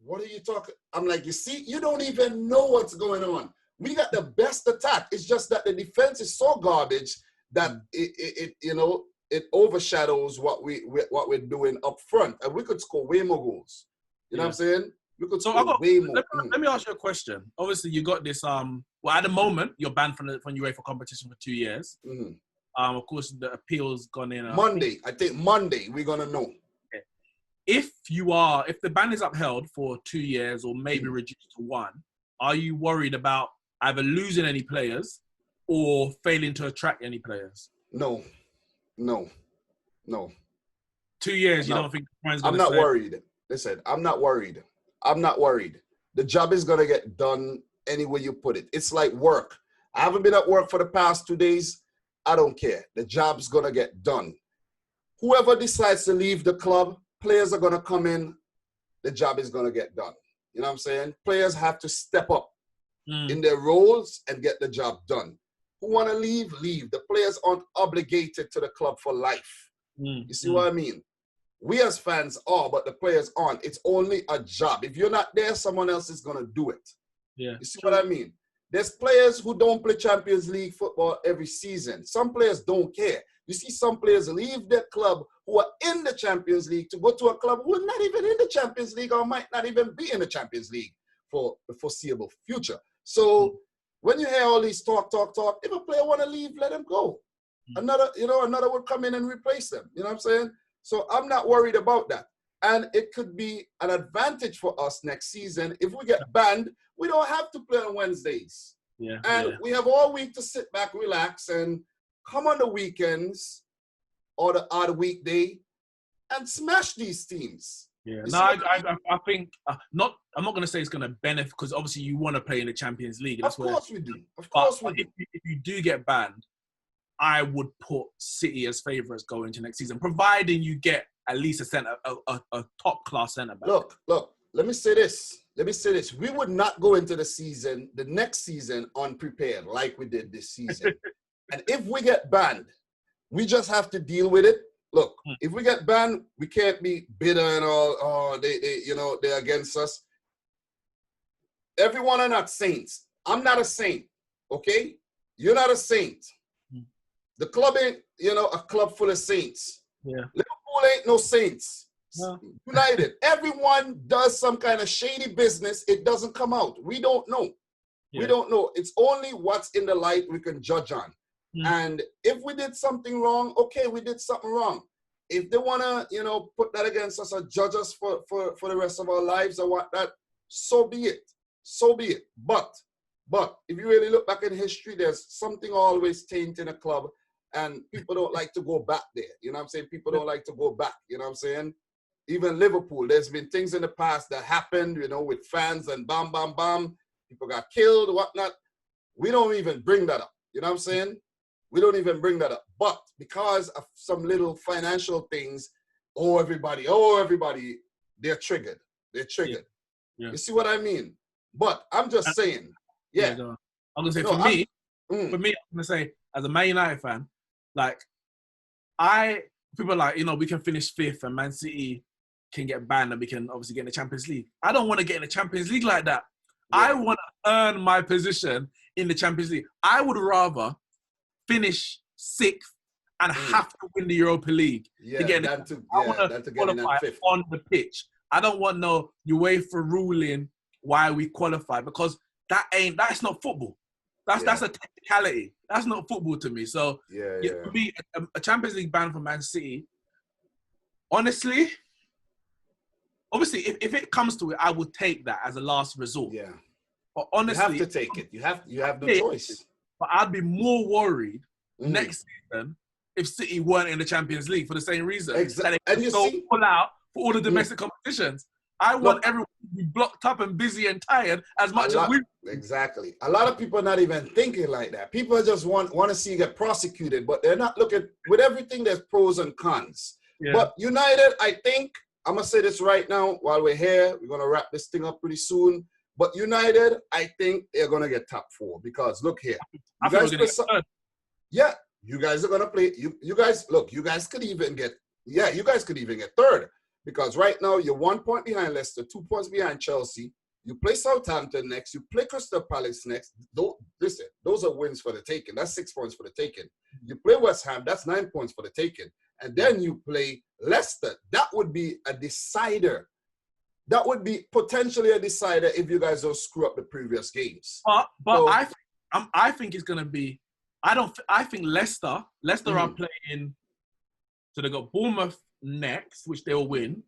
what are you talking? I'm like, you see, you don't even know what's going on. We got the best attack. It's just that the defense is so garbage that it overshadows what we're doing up front, and we could score way more goals. You know what I'm saying? We could score way more. Let me ask you a question. Obviously, you got this. Well, at the moment, you're banned from UEFA competition for 2 years. Mm-hmm. Of course, the appeal's gone in. I think Monday we're gonna know. Okay. If the ban is upheld for 2 years or maybe reduced to 1, are you worried about either losing any players or failing to attract any players? No. 2 years, you don't think I'm not worried. Listen, I'm not worried. The job is going to get done any way you put it. It's like work. I haven't been at work for the past 2 days. I don't care. The job's going to get done. Whoever decides to leave the club, players are going to come in. The job is going to get done. You know what I'm saying? Players have to step up in their roles and get the job done. Who want to leave, leave. The players aren't obligated to the club for life. You see what I mean? We as fans are, but the players aren't. It's only a job. If you're not there, someone else is going to do it. Yeah. You see what I mean? There's players who don't play Champions League football every season. Some players don't care. You see some players leave their club who are in the Champions League to go to a club who are not even in the Champions League or might not even be in the Champions League for the foreseeable future. So when you hear all these talk, if a player want to leave, let him go. Another will come in and replace them. You know what I'm saying? So I'm not worried about that. And it could be an advantage for us next season. If we get banned, we don't have to play on Wednesdays. We have all week to sit back, relax, and come on the weekends or the odd weekday and smash these teams. Yeah, I think I'm not going to say it's going to benefit because obviously you want to play in the Champions League. Of course we do. If you do get banned, I would put City as favourites going into next season, providing you get at least a top class centre back. Look. Let me say this. We would not go into the next season, unprepared like we did this season. And if we get banned, we just have to deal with it. Look, if we get banned, we can't be bitter and all. Oh, they're against us. Everyone are not saints. I'm not a saint. Okay, you're not a saint. The club ain't, a club full of saints. Yeah. Liverpool ain't no saints. No. United, everyone does some kind of shady business. It doesn't come out. We don't know. Yeah. We don't know. It's only what's in the light we can judge on. And if we did something wrong, okay, we did something wrong. if they wanna, put that against us or judge us for the rest of our lives or what that, so be it. So be it. But if you really look back in history, there's something always tainted in a club, and people don't like to go back there. You know what I'm saying? People don't like to go back. You know what I'm saying? Even Liverpool, there's been things in the past that happened, with fans and bam, bam, bam. People got killed, whatnot. We don't even bring that up. You know what I'm saying? We don't even bring that up. But because of some little financial things, everybody, they're triggered. They're triggered. Yeah. You see what I mean? But I'm just saying, yeah. I'm going to say, for me, I'm going to say, as a Man United fan, people are like, we can finish 5th and Man City can get banned and we can obviously get in the Champions League. I don't want to get in the Champions League like that. Yeah. I want to earn my position in the Champions League. I would rather finish 6th and have to win the Europa League to get in I want to qualify on the pitch. I don't want no UEFA ruling why we qualify, because that's not football. That's a technicality. That's not football to me. So for me, a Champions League ban for Man City, honestly, obviously, if it comes to it, I would take that as a last resort. Yeah. But honestly, you have to take it. You have no choice. But I'd be more worried next season if City weren't in the Champions League for the same reason. Exactly. That they could pull out for all the domestic competitions. I want everyone to be blocked up and busy and tired as much as we. Exactly. A lot of people are not even thinking like that. People just want to see you get prosecuted, but they're not looking. With everything, there's pros and cons. Yeah. But United, I think, I'm going to say this right now while we're here. We're going to wrap this thing up pretty soon. But United, I think they're going to get top 4 because look here. You guys are going to play. You guys, look, you guys could even get, you guys could even get 3rd. Because right now, you're 1 point behind Leicester, 2 points behind Chelsea. You play Southampton next. You play Crystal Palace next. Listen, those are wins for the taking. That's 6 points for the taking. You play West Ham. That's 9 points for the taking. And then you play Leicester. That would be a decider. That would be potentially a decider if you guys don't screw up the previous games. But I think it's going to be – I think Leicester are playing – so they've got Bournemouth next, which they'll win.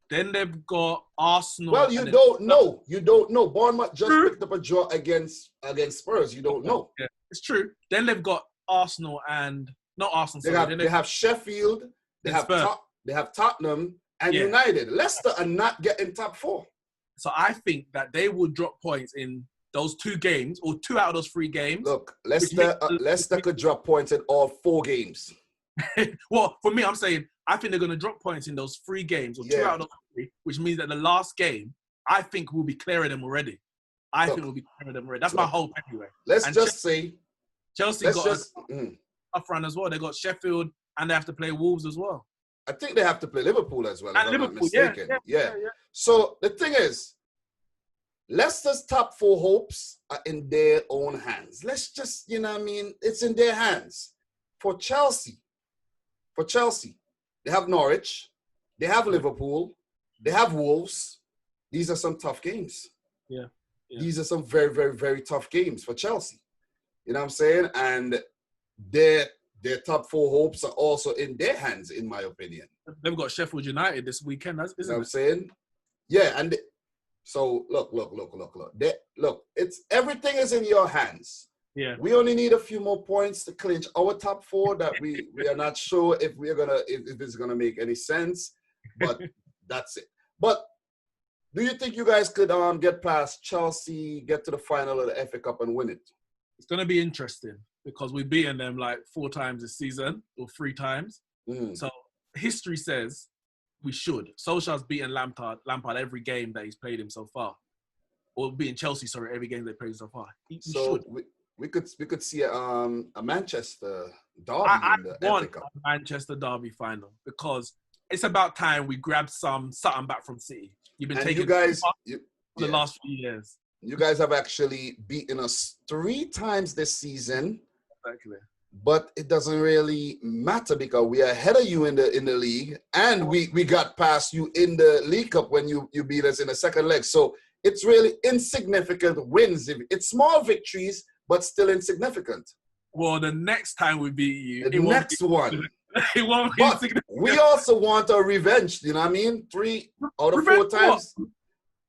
Then they've got Arsenal. Well, you don't know. You don't know. Bournemouth just picked up a draw against Spurs. You don't know. Yeah, it's true. Then they've got Arsenal and not Arsenal. They have Sheffield. They have Tottenham and United. Leicester are not getting top 4. So I think that they will drop points in those 2 games or 2 out of those 3 games. Look, Leicester could drop points in all 4 games. Well, for me, I'm saying I think they're going to drop points in those 3 games or 2 out of those 3, which means that the last game, I think we'll be clearing them already. That's my hope anyway. Let's just say Chelsea got a tough run as well. They got Sheffield and they have to play Wolves as well. I think they have to play Liverpool as well. And Liverpool, yeah. So the thing is, Leicester's top 4 hopes are in their own hands. Let's just, it's in their hands. For Chelsea, they have Norwich, they have Liverpool, they have Wolves. These are some tough games. Yeah. These are some very, very, very tough games for Chelsea. You know what I'm saying? And their top 4 hopes are also in their hands, in my opinion. They've got Sheffield United this weekend, isn't it? You know what I'm saying? Yeah, and so look. It's everything is in your hands. Yeah. We only need a few more points to clinch our top 4 that we are not sure if it's gonna make any sense. But that's it. But do you think you guys could get past Chelsea, get to the final of the FA Cup and win it? It's gonna be interesting because we've beaten them 4 times this season or 3 times. So history says we should. Solskjaer's beaten Lampard every game that he's played him so far. Or beating Chelsea, every game they played so far. He should. We could see a Manchester derby in the FA Cup. A Manchester derby final because it's about time we grab something back from City. You've been taking for the last few years. You guys have actually beaten us 3 times this season. Exactly. But it doesn't really matter because we are ahead of you in the league, and we got past you in the League Cup when you beat us in the second leg. So it's really insignificant wins. It's small victories, but still insignificant. Well, the next time we beat you, the next one. It won't be But we also want a revenge. You know what I mean? 3 out of 4 times.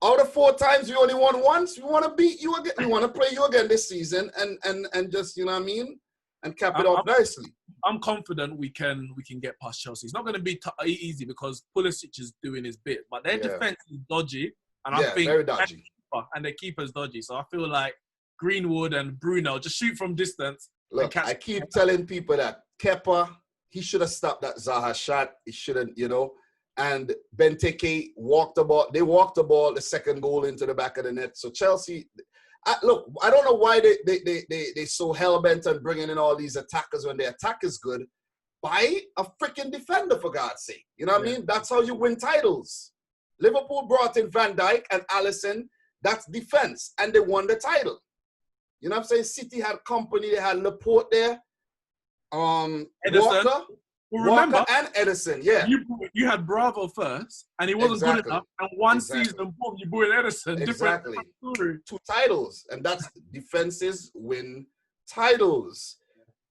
Out of 4 times, we only won once. We want to beat you again. We want to play you again this season, and just, you know what I mean, and cap it off nicely. I'm confident we can get past Chelsea. It's not going to be easy because Pulisic is doing his bit, but their defense is dodgy, and I think very dodgy, and their keeper's dodgy. So I feel like Greenwood and Bruno just shoot from distance. Look, I keep telling people that Kepa, he should have stopped that Zaha shot. He shouldn't, you know. And Benteke walked the ball. They walked the ball, the second goal into the back of the net. So Chelsea, look, I don't know why they so hell-bent on bringing in all these attackers when their attack is good. Buy a freaking defender, for God's sake. You know what I mean? That's how you win titles. Liverpool brought in Van Dijk and Alisson. That's defense. And they won the title. You know what I'm saying? City had company. They had Laporte there. Ederson. Walker and Ederson, You had Bravo first, and he wasn't good enough. And one season, boom, you brought in Ederson. Exactly. 2 titles, and that's defenses win titles.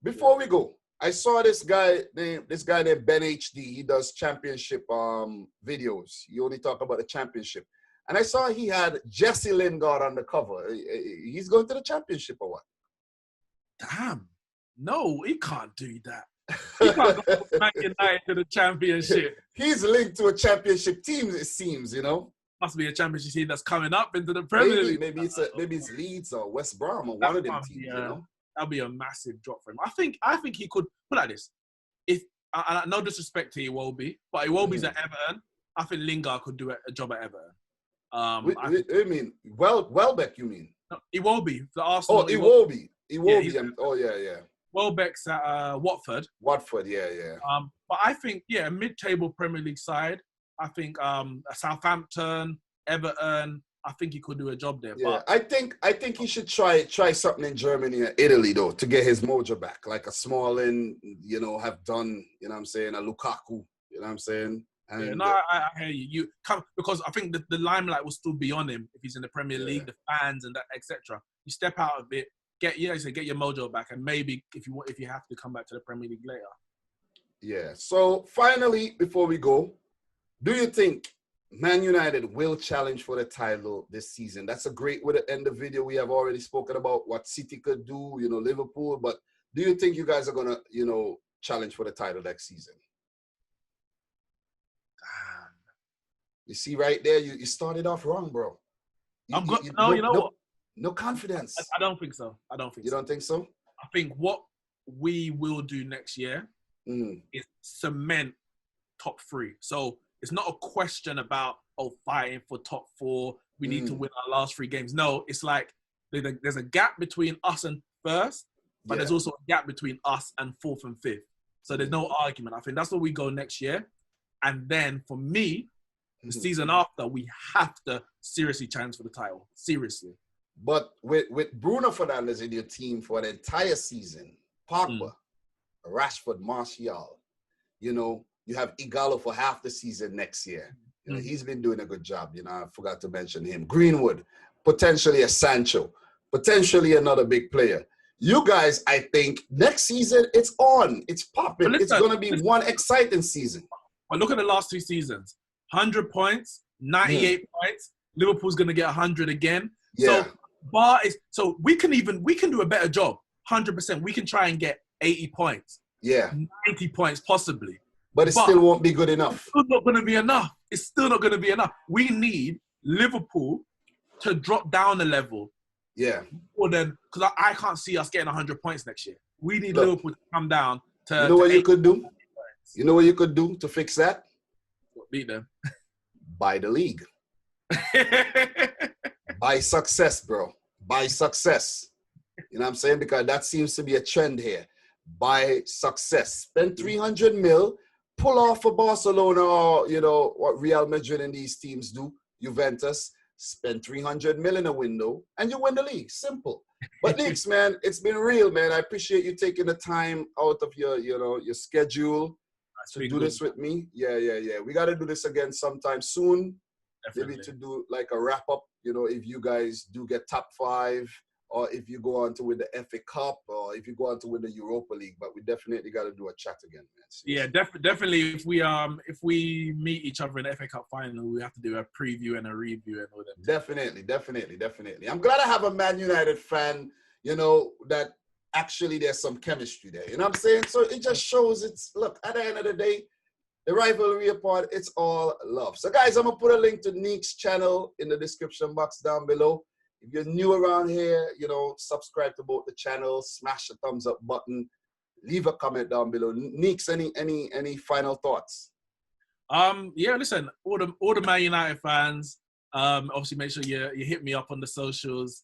Before we go, I saw this guy named Ben HD. He does championship videos. He only talk about the championship. And I saw he had Jesse Lingard on the cover. He's going to the championship or what? Damn. No, he can't do that. He can't go from Man United to the championship. He's linked to a championship team, it seems, you know. Must be a championship team that's coming up into the Premier League. Maybe it's Leeds or West Brom or one of them teams, you know. That'll be a massive drop for him. I think he could put like this. If no disrespect to Iwobi, but Iwobi's at Everton. I think Lingard could do a job at Everton. I mean, Welbeck, you mean? No, Iwobi, the Arsenal. Oh, Iwobi. Yeah. Welbeck's at Watford. Watford, yeah. But I think, mid-table Premier League side. I think Southampton, Everton. I think he could do a job there. Yeah, but I think he should try something in Germany or Italy though to get his mojo back, like a Smalling, you know, have done. You know what I'm saying? A Lukaku. You know what I'm saying? And, I hear you. You come because I think the limelight will still be on him if he's in the Premier League, the fans and that, etc. You step out of it. Get your mojo back, and maybe if you have to come back to the Premier League later. Yeah. So finally, before we go, do you think Man United will challenge for the title this season? That's a great way to end the video. We have already spoken about what City could do, you know, Liverpool. But do you think you guys are gonna, you know, challenge for the title next season? Damn. You see right there, you started off wrong, bro. You know what? No confidence. I don't think so. You don't think so? I think what we will do next year is cement top 3. So it's not a question about, fighting for top 4. We need to win our last 3 games. No, it's like there's a gap between us and first, but there's also a gap between us and 4th and 5th. So there's no argument. I think that's where we go next year. And then for me, the season after, we have to seriously challenge for the title. Seriously. But with Bruno Fernandes in your team for the entire season, Pogba, Rashford, Martial, you know, you have Igalo for half the season next year. You know, he's been doing a good job. You know, I forgot to mention him. Greenwood, potentially a Sancho, potentially another big player. You guys, I think, next season, it's on. It's popping. It's going to be one exciting season. Well, look at the last 2 seasons. 100 points, 98 points. Liverpool's going to get 100 again. Yeah. So we can do a better job. 100%. We can try and get 80 points. Yeah. 90 points possibly. But still won't be good enough. It's still not going to be enough. It's still not going to be enough. We need Liverpool to drop down a level. Yeah. Because I can't see us getting 100 points next year. We need Liverpool to come down to. You know what you could do? You know what you could do to fix that? Beat them. Buy the league. Buy success, bro. Buy success. You know what I'm saying? Because that seems to be a trend here. Buy success. Spend 300 mil. Pull off for Barcelona or, you know, what Real Madrid and these teams do. Juventus. Spend 300 mil in a window and you win the league. Simple. But Nix, man, it's been real, man. I appreciate you taking the time out of your, you know, your schedule to do this with me. Yeah. We got to do this again sometime soon. Definitely. Maybe to do like a wrap up, you know, if you guys do get top 5 or if you go on to win the FA Cup, or if you go on to win the Europa League. But we definitely got to do a chat again, man. Seriously. Yeah, definitely. If we meet each other in the FA Cup final, we have to do a preview and a review and all that. Definitely. I'm glad I have a Man United fan, that actually there's some chemistry there. You know what I'm saying? So it just shows look, at the end of the day, the rivalry apart, it's all love. So guys, I'm going to put a link to Neek's channel in the description box down below. If you're new around here, subscribe to both the channels, smash the thumbs up button, leave a comment down below. Neeks, any final thoughts? Yeah, listen, all the Man United fans, obviously make sure you hit me up on the socials,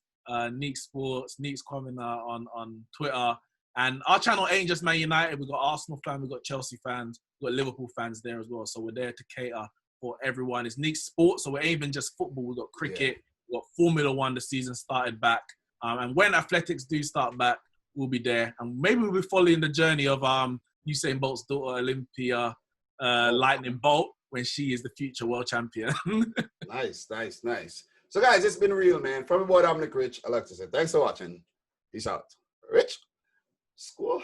Neeks Sports, Neeks Commenter on Twitter. And our channel ain't just Man United. We've got Arsenal fans, we've got Chelsea fans, we've got Liverpool fans there as well. So we're there to cater for everyone. It's Neeks Sports, so we're even just football. We've got cricket. Yeah. We've got Formula One. The season started back. And when athletics do start back, we'll be there. And maybe we'll be following the journey of Usain Bolt's daughter, Olympia Lightning Bolt, when she is the future world champion. Nice. So guys, it's been real, man. From my boy Dominic Rich, I like to say thanks for watching. Peace out. Rich, squad.